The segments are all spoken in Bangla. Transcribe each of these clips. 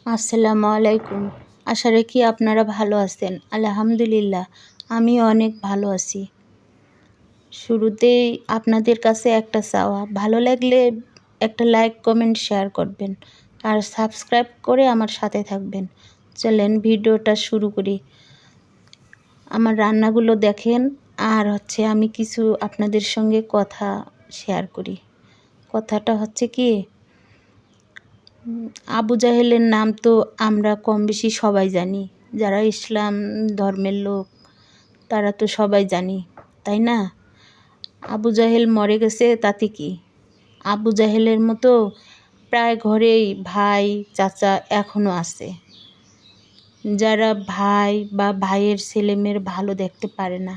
আসসালামু আলাইকুম। আশা রাখি আপনারা ভালো আছেন। আলহামদুলিল্লাহ আমি অনেক ভালো আছি। শুরুতেই আপনাদের কাছে একটা চাওয়া, ভালো লাগলে একটা লাইক, কমেন্ট, শেয়ার করবেন আর সাবস্ক্রাইব করে আমার সাথে থাকবেন। চলেন ভিডিওটা শুরু করি। আমার রান্নাগুলো দেখেন আর আমি কিছু আপনাদের সঙ্গে কথা শেয়ার করি। কথাটা হচ্ছে কি, আবু জাহেলের নাম তো আমরা কম বেশি সবাই জানি। যারা ইসলাম ধর্মের লোক তারা তো সবাই জানি, তাই না? আবু জাহেল মরে গেছে তাতে কি? আবু জাহেলের মতো প্রায় ঘরেই ভাই চাচা এখনও আছে, যারা ভাই বা ভাইয়ের ছেলেমেয়ের ভালো দেখতে পারে না,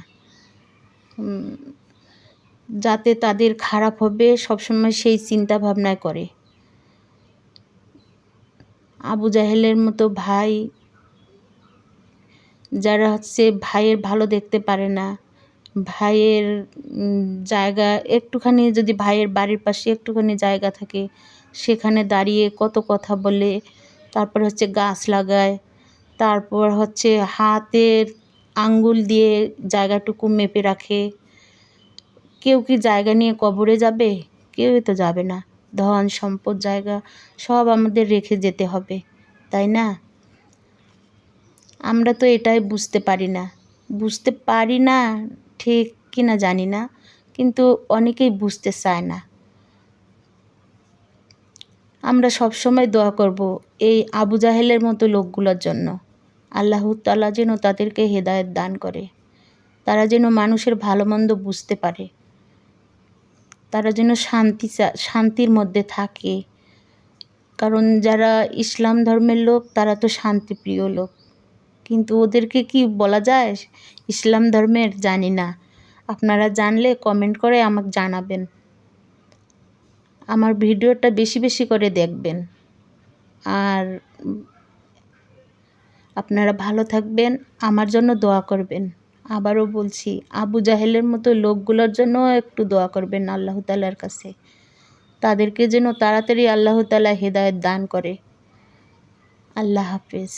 যাতে তাদের খারাপ হবে সবসময় সেই চিন্তা ভাবনায় করে। আবু জাহেলের মতো ভাই যারা ভাইয়ের ভালো দেখতে পারে না, ভাইয়ের জায়গা একটুখানি, যদি ভাইয়ের বাড়ির পাশে একটুখানি জায়গা থাকে সেখানে দাঁড়িয়ে কত কথা বলে, তারপর গাছ লাগায়, তারপর হাতের আঙ্গুল দিয়ে জায়গাটুকু মেপে রাখে। কেউ কি জায়গা নিয়ে কবরে যাবে? কেউই তো যাবে না। ধন সম্পদ জায়গা সব আমাদের রেখে যেতে হবে, তাই না? আমরা তো এটাই বুঝতে পারি না, ঠিক কি না জানি না, কিন্তু অনেকেই বুঝতে চায় না। আমরা সবসময় দোয়া করব এই আবু জাহেলের মতো লোকগুলোর জন্য, আল্লাহ তাআলা যেন তাদেরকে হেদায়েত দান করে, তারা যেন মানুষের ভালো মন্দ বুঝতে পারে, তারা যেন শান্তির মধ্যে থাকে। কারণ যারা ইসলাম ধর্মের লোক তারা তো শান্তিপ্রিয় লোক, কিন্তু ওদেরকে কি বলা যায় ইসলাম ধর্মের? জানি না। আপনারা জানলে কমেন্ট করে আমাকে জানাবেন। আমার ভিডিওটা বেশি বেশি করে দেখবেন আর আপনারা ভালো থাকবেন, আমার জন্য দোয়া করবেন। আবারও বলছি, আবু জাহেলের মতো লোকগুলোর জন্য একটু দোয়া করবেন আল্লাহ তাআলার কাছে, তাদেরকে যেন তাড়াতাড়ি আল্লাহ তাআলা হেদায়েত দান করে। আল্লাহ হাফেজ।